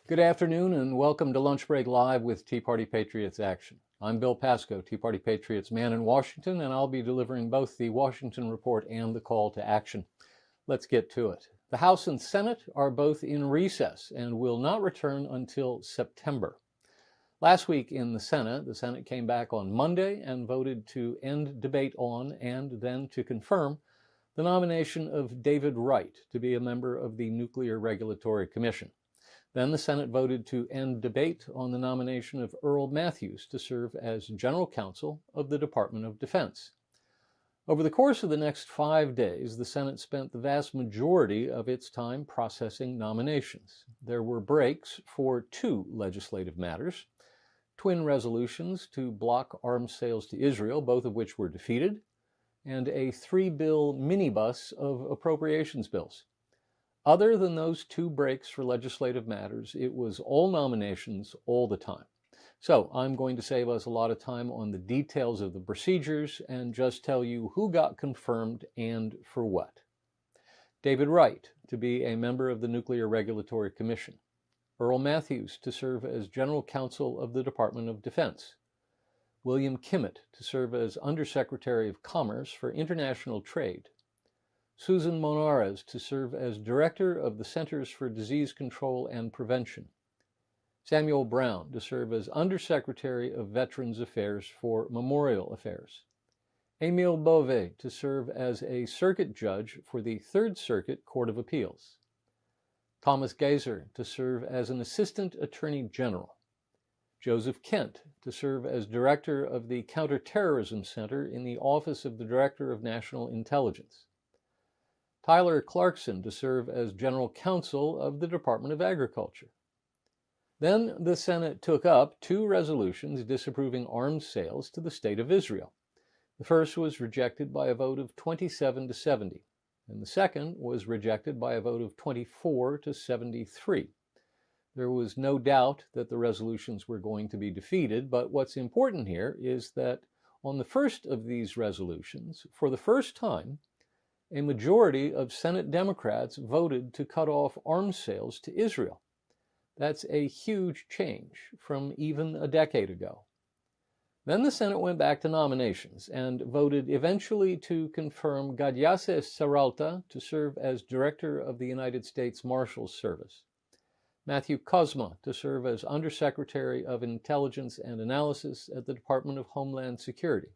Good afternoon and welcome to Lunch Break Live with Tea Party Patriots Action. I'm Bill Pasco, Tea Party Patriots man in Washington, and I'll be delivering both the Washington Report and the call to action. Let's get to it. The House and Senate are both in recess and will not return until September. Last week in the Senate came back on Monday and voted to end debate on and then to confirm the nomination of David Wright to be a member of the Nuclear Regulatory Commission. Then the Senate voted to end debate on the nomination of Earl Matthews to serve as General Counsel of the Department of Defense. Over the course of the next 5 days, the Senate spent the vast majority of its time processing nominations. There were breaks for 2 legislative matters, twin resolutions to block arms sales to Israel, both of which were defeated, and a 3-bill minibus of appropriations bills. Other than those 2 breaks for legislative matters, it was all nominations all the time. So I'm going to save us a lot of time on the details of the procedures and just tell you who got confirmed and for what. David Wright to be a member of the Nuclear Regulatory Commission. Earl Matthews to serve as General Counsel of the Department of Defense. William Kimmett to serve as Undersecretary of Commerce for International Trade. Susan Monarez to serve as Director of the Centers for Disease Control and Prevention. Samuel Brown to serve as Undersecretary of Veterans Affairs for Memorial Affairs. Émile Beauvais to serve as a Circuit Judge for the Third Circuit Court of Appeals. Thomas Geiser to serve as an Assistant Attorney General. Joseph Kent to serve as Director of the Counterterrorism Center in the Office of the Director of National Intelligence. Tyler Clarkson to serve as General Counsel of the Department of Agriculture. Then the Senate took up 2 resolutions disapproving arms sales to the State of Israel. The first was rejected by a vote of 27 to 70. And the second was rejected by a vote of 24 to 73. There was no doubt that the resolutions were going to be defeated, but what's important here is that on the first of these resolutions, for the first time, a majority of Senate Democrats voted to cut off arms sales to Israel. That's a huge change from even a decade ago. Then the Senate went back to nominations and voted eventually to confirm Gadiase Saralta to serve as Director of the United States Marshals Service, Matthew Kozma to serve as Undersecretary of Intelligence and Analysis at the Department of Homeland Security,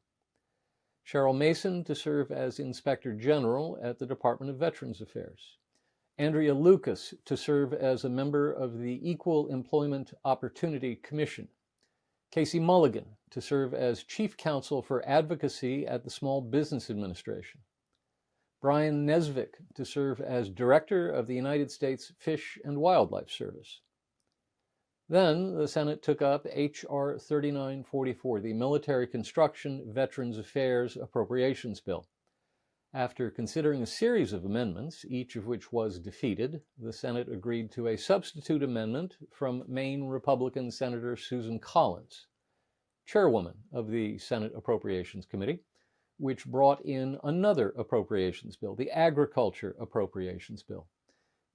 Cheryl Mason to serve as Inspector General at the Department of Veterans Affairs, Andrea Lucas to serve as a member of the Equal Employment Opportunity Commission, Casey Mulligan to serve as Chief Counsel for Advocacy at the Small Business Administration, Brian Nesvik to serve as Director of the United States Fish and Wildlife Service. Then the Senate took up H.R. 3944, the Military Construction Veterans Affairs Appropriations Bill. After considering a series of amendments, each of which was defeated, the Senate agreed to a substitute amendment from Maine Republican Senator Susan Collins, chairwoman of the Senate Appropriations Committee, which brought in another appropriations bill, the Agriculture Appropriations Bill.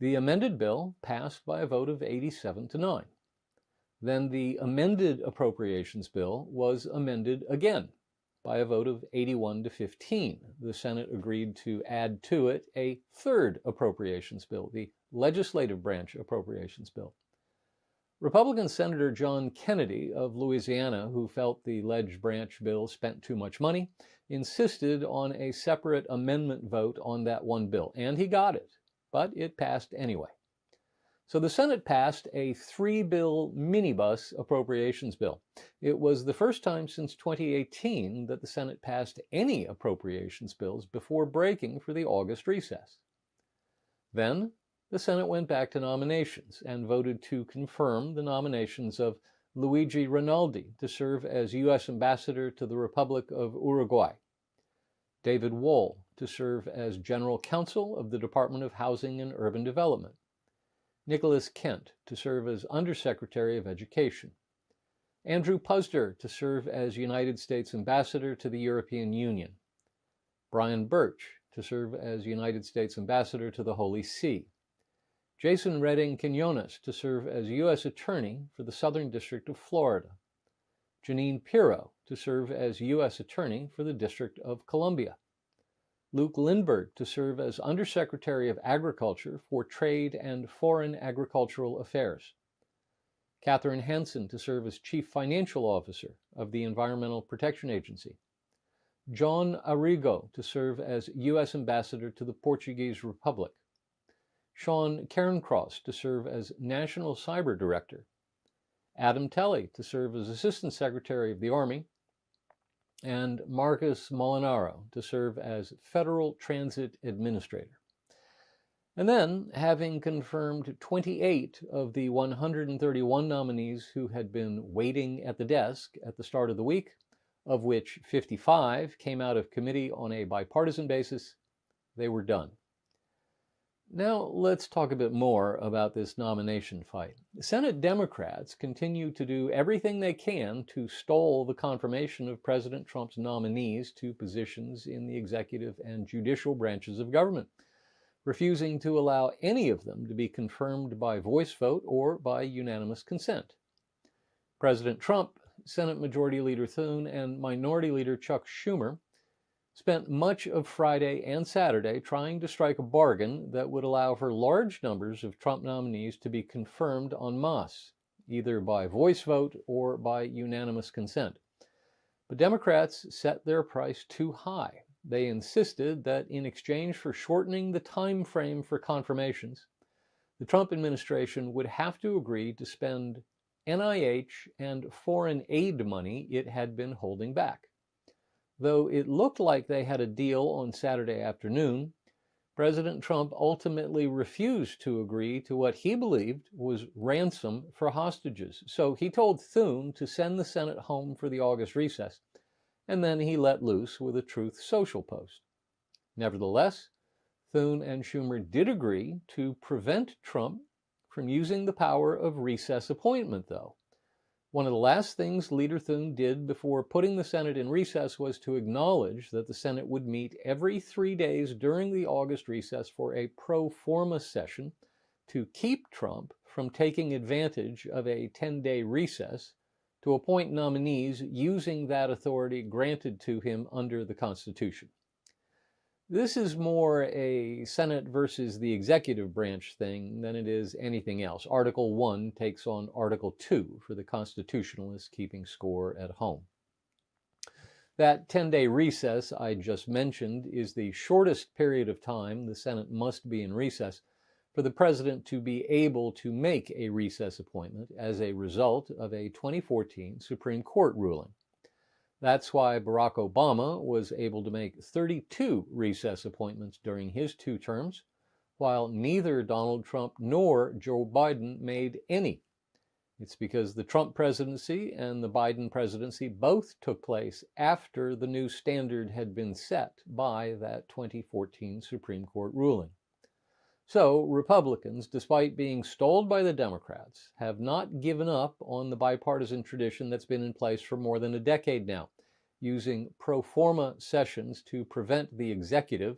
The amended bill passed by a vote of 87 to 9. Then the amended appropriations bill was amended again by a vote of 81 to 15. The Senate agreed to add to it a third appropriations bill, the Legislative Branch Appropriations Bill. Republican Senator John Kennedy of Louisiana, who felt the Ledge Branch bill spent too much money, insisted on a separate amendment vote on that one bill, and he got it, but it passed anyway. So the Senate passed a 3-bill minibus appropriations bill. It was the first time since 2018 that the Senate passed any appropriations bills before breaking for the August recess. Then the Senate went back to nominations and voted to confirm the nominations of Luigi Rinaldi to serve as U.S. Ambassador to the Republic of Uruguay, David Wohl to serve as General Counsel of the Department of Housing and Urban Development, Nicholas Kent to serve as Undersecretary of Education, Andrew Puzder to serve as United States Ambassador to the European Union, Brian Birch to serve as United States Ambassador to the Holy See, Jason Redding Quinones to serve as U.S. Attorney for the Southern District of Florida. Janine Pirro to serve as U.S. Attorney for the District of Columbia. Luke Lindberg to serve as Undersecretary of Agriculture for Trade and Foreign Agricultural Affairs. Catherine Hansen to serve as Chief Financial Officer of the Environmental Protection Agency. John Arrigo to serve as U.S. Ambassador to the Portuguese Republic. Sean Cairncross to serve as National Cyber Director. Adam Telly to serve as Assistant Secretary of the Army. And Marcus Molinaro to serve as Federal Transit Administrator. And then, having confirmed 28 of the 131 nominees who had been waiting at the desk at the start of the week, of which 55 came out of committee on a bipartisan basis, they were done. Now let's talk a bit more about this nomination fight. Senate Democrats continue to do everything they can to stall the confirmation of President Trump's nominees to positions in the executive and judicial branches of government, refusing to allow any of them to be confirmed by voice vote or by unanimous consent. President Trump, Senate Majority Leader Thune, and Minority Leader Chuck Schumer spent much of Friday and Saturday trying to strike a bargain that would allow for large numbers of Trump nominees to be confirmed en masse, either by voice vote or by unanimous consent. But Democrats set their price too high. They insisted that in exchange for shortening the time frame for confirmations, the Trump administration would have to agree to spend NIH and foreign aid money it had been holding back. Though it looked like they had a deal on Saturday afternoon, President Trump ultimately refused to agree to what he believed was ransom for hostages. So he told Thune to send the Senate home for the August recess, and then he let loose with a Truth Social post. Nevertheless, Thune and Schumer did agree to prevent Trump from using the power of recess appointment, though. One of the last things Leader Thune did before putting the Senate in recess was to acknowledge that the Senate would meet every 3 days during the August recess for a pro forma session to keep Trump from taking advantage of a 10-day recess to appoint nominees using that authority granted to him under the Constitution. This is more a Senate versus the executive branch thing than it is anything else. Article 1 takes on Article 2 for the constitutionalists keeping score at home. That 10-day recess I just mentioned is the shortest period of time the Senate must be in recess for the president to be able to make a recess appointment as a result of a 2014 Supreme Court ruling. That's why Barack Obama was able to make 32 recess appointments during his 2 terms, while neither Donald Trump nor Joe Biden made any. It's because the Trump presidency and the Biden presidency both took place after the new standard had been set by that 2014 Supreme Court ruling. So Republicans, despite being stalled by the Democrats, have not given up on the bipartisan tradition that's been in place for more than a decade now, using pro forma sessions to prevent the executive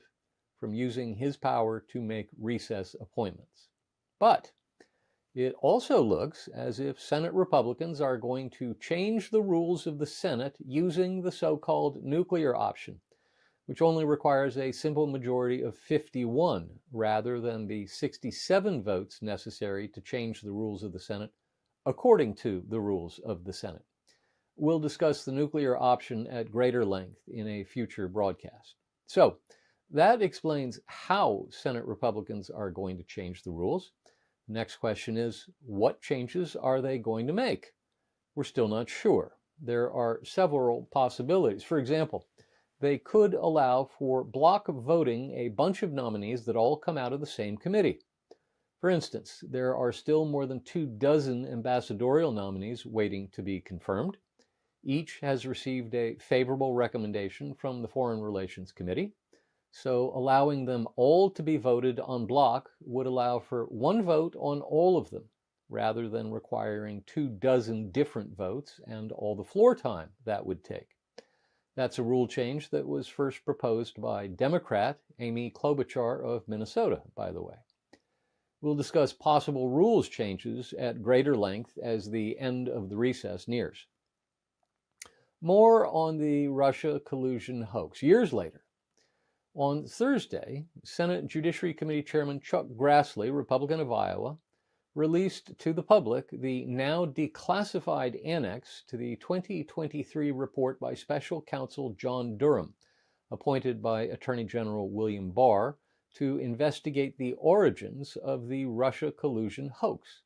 from using his power to make recess appointments. But it also looks as if Senate Republicans are going to change the rules of the Senate using the so-called nuclear option, which only requires a simple majority of 51 rather than the 67 votes necessary to change the rules of the Senate according to the rules of the Senate. We'll discuss the nuclear option at greater length in a future broadcast. So that explains how Senate Republicans are going to change the rules. The next question is, what changes are they going to make? We're still not sure. There are several possibilities. For example, they could allow for block voting a bunch of nominees that all come out of the same committee. For instance, there are still more than 24 ambassadorial nominees waiting to be confirmed. Each has received a favorable recommendation from the Foreign Relations Committee, so allowing them all to be voted en bloc would allow for 1 vote on all of them, rather than requiring 24 different votes and all the floor time that would take. That's a rule change that was first proposed by Democrat Amy Klobuchar of Minnesota, by the way. We'll discuss possible rules changes at greater length as the end of the recess nears. More on the Russia collusion hoax years later. On Thursday, Senate Judiciary Committee Chairman Chuck Grassley, Republican of Iowa, released to the public the now declassified annex to the 2023 report by Special Counsel John Durham, appointed by Attorney General William Barr, to investigate the origins of the Russia collusion hoax.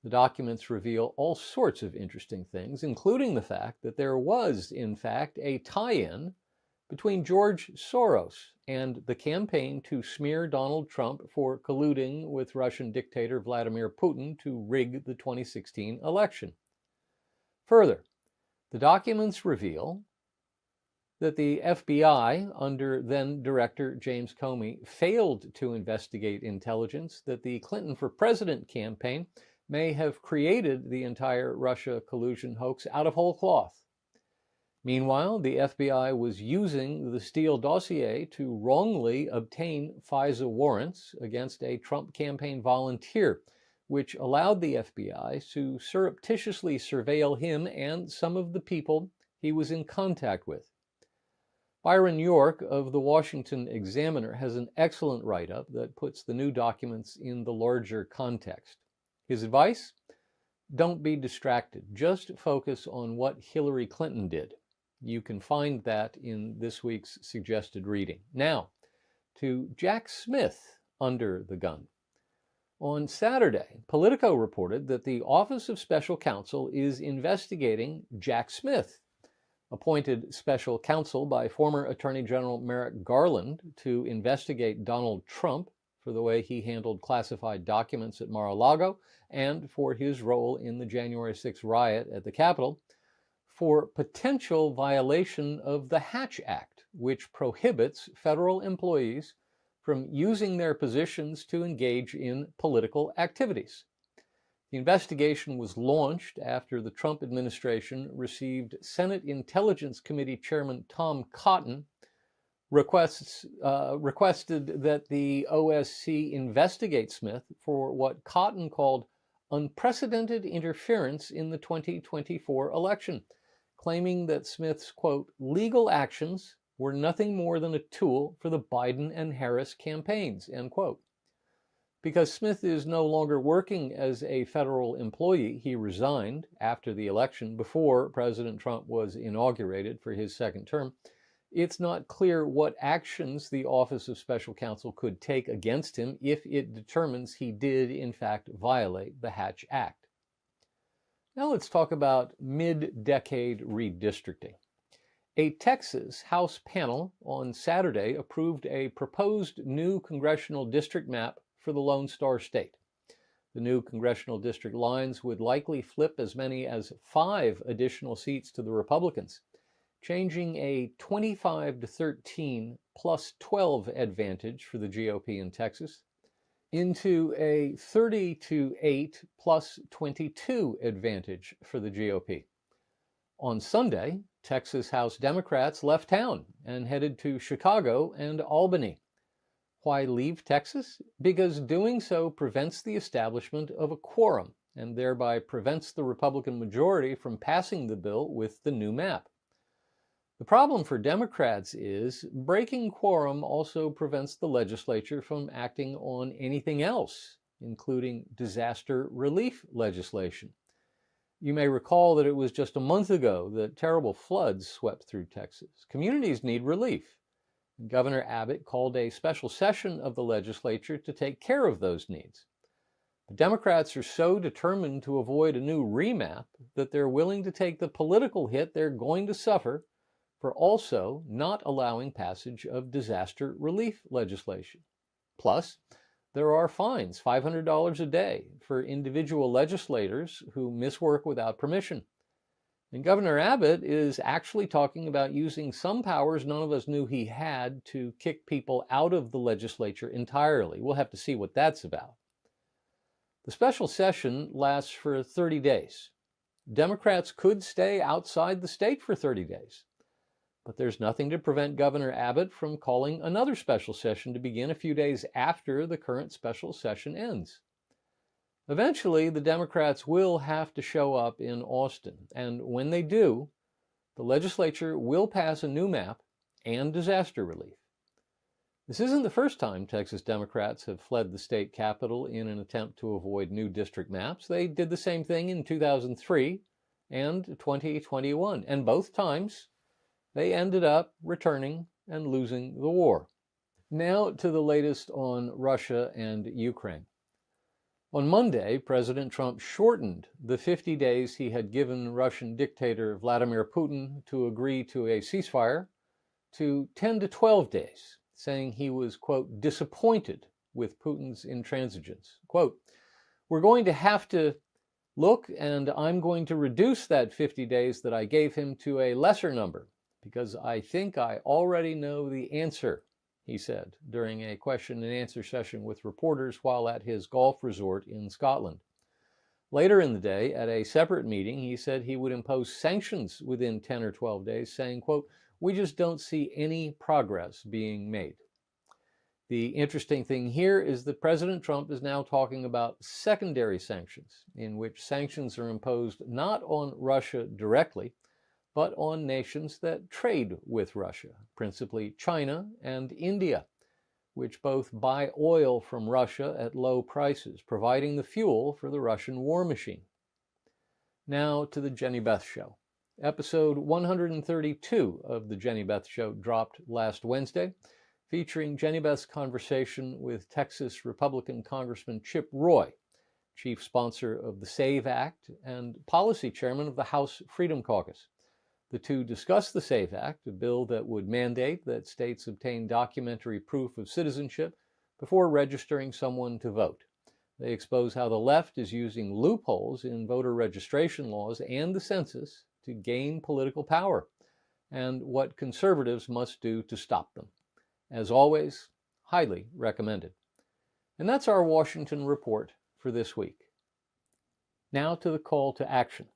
The documents reveal all sorts of interesting things, including the fact that there was, in fact, a tie-in between George Soros and the campaign to smear Donald Trump for colluding with Russian dictator Vladimir Putin to rig the 2016 election. Further, the documents reveal that the FBI, under then-Director James Comey, failed to investigate intelligence that the Clinton for President campaign may have created the entire Russia collusion hoax out of whole cloth. Meanwhile, the FBI was using the Steele dossier to wrongly obtain FISA warrants against a Trump campaign volunteer, which allowed the FBI to surreptitiously surveil him and some of the people he was in contact with. Byron York of the Washington Examiner has an excellent write-up that puts the new documents in the larger context. His advice? Don't be distracted. Just focus on what Hillary Clinton did. You can find that in this week's suggested reading. Now, to Jack Smith under the gun. On Saturday, Politico reported that the Office of Special Counsel is investigating Jack Smith, appointed special counsel by former Attorney General Merrick Garland to investigate Donald Trump for the way he handled classified documents at Mar-a-Lago and for his role in the January 6th riot at the Capitol, for potential violation of the Hatch Act, which prohibits federal employees from using their positions to engage in political activities. The investigation was launched after the Trump administration received Senate Intelligence Committee Chairman Tom Cotton requested that the OSC investigate Smith for what Cotton called unprecedented interference in the 2024 election, claiming that Smith's, quote, legal actions were nothing more than a tool for the Biden and Harris campaigns, end quote. Because Smith is no longer working as a federal employee, he resigned after the election before President Trump was inaugurated for his second term. It's not clear what actions the Office of Special Counsel could take against him if it determines he did, in fact, violate the Hatch Act. Now let's talk about mid-decade redistricting. A Texas House panel on Saturday approved a proposed new congressional district map for the Lone Star State. The new congressional district lines would likely flip as many as 5 additional seats to the Republicans, changing a 25-13 plus 12 advantage for the GOP in Texas into a 30-8 plus 22 advantage for the GOP. On Sunday, Texas House Democrats left town and headed to Chicago and Albany. Why leave Texas? Because doing so prevents the establishment of a quorum and thereby prevents the Republican majority from passing the bill with the new map. The problem for Democrats is breaking quorum also prevents the legislature from acting on anything else, including disaster relief legislation. You may recall that it was just a month ago that terrible floods swept through Texas. Communities need relief. Governor Abbott called a special session of the legislature to take care of those needs. The Democrats are so determined to avoid a new remap that they're willing to take the political hit they're going to suffer for also not allowing passage of disaster relief legislation. Plus, there are fines, $500 a day, for individual legislators who miss work without permission. And Governor Abbott is actually talking about using some powers none of us knew he had to kick people out of the legislature entirely. We'll have to see what that's about. The special session lasts for 30 days. Democrats could stay outside the state for 30 days. But there's nothing to prevent Governor Abbott from calling another special session to begin a few days after the current special session ends. Eventually, the Democrats will have to show up in Austin, and when they do, the legislature will pass a new map and disaster relief. This isn't the first time Texas Democrats have fled the state capitol in an attempt to avoid new district maps. They did the same thing in 2003 and 2021, and both times they ended up returning and losing the war. Now to the latest on Russia and Ukraine. On Monday, President Trump shortened the 50 days he had given Russian dictator Vladimir Putin to agree to a ceasefire to 10 to 12 days, saying he was, quote, disappointed with Putin's intransigence. Quote, we're going to have to look, and I'm going to reduce that 50 days that I gave him to a lesser number, because I think I already know the answer, he said during a question and answer session with reporters while at his golf resort in Scotland. Later in the day, at a separate meeting, he said he would impose sanctions within 10 or 12 days, saying, quote, we just don't see any progress being made. The interesting thing here is that President Trump is now talking about secondary sanctions, in which sanctions are imposed not on Russia directly, but on nations that trade with Russia, principally China and India, which both buy oil from Russia at low prices, providing the fuel for the Russian war machine. Now to the Jenny Beth Show. Episode 132 of the Jenny Beth Show dropped last Wednesday, featuring Jenny Beth's conversation with Texas Republican Congressman Chip Roy, chief sponsor of the SAVE Act and policy chairman of the House Freedom Caucus. The two discussed the SAVE Act, a bill that would mandate that states obtain documentary proof of citizenship before registering someone to vote. They expose how the left is using loopholes in voter registration laws and the census to gain political power, and what conservatives must do to stop them. As always, highly recommended. And that's our Washington report for this week. Now to the call to action.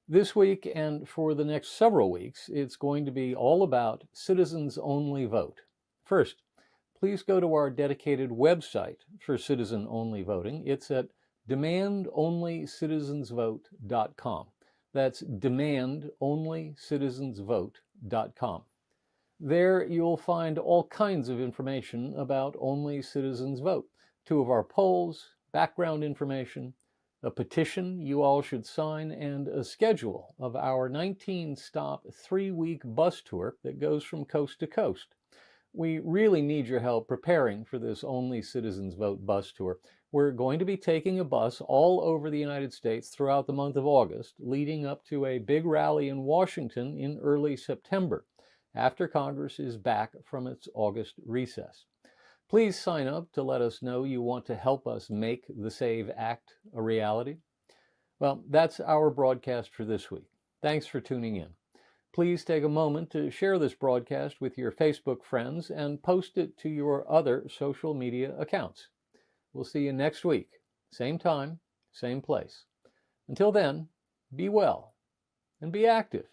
This week and for the next several weeks, it's going to be all about citizens-only vote. First, please go to our dedicated website for citizen-only voting. It's at demandonlycitizensvote.com. That's demandonlycitizensvote.com. There you'll find all kinds of information about Only Citizens Vote, 2 of our polls, background information, a petition you all should sign, and a schedule of our 19-stop 3-week bus tour that goes from coast to coast. We really need your help preparing for this Only Citizens Vote bus tour. We're going to be taking a bus all over the United States throughout the month of August, leading up to a big rally in Washington in early September, after Congress is back from its August recess. Please sign up to let us know you want to help us make the SAVE Act a reality. Well, that's our broadcast for this week. Thanks for tuning in. Please take a moment to share this broadcast with your Facebook friends and post it to your other social media accounts. We'll see you next week, same time, same place. Until then, be well and be active.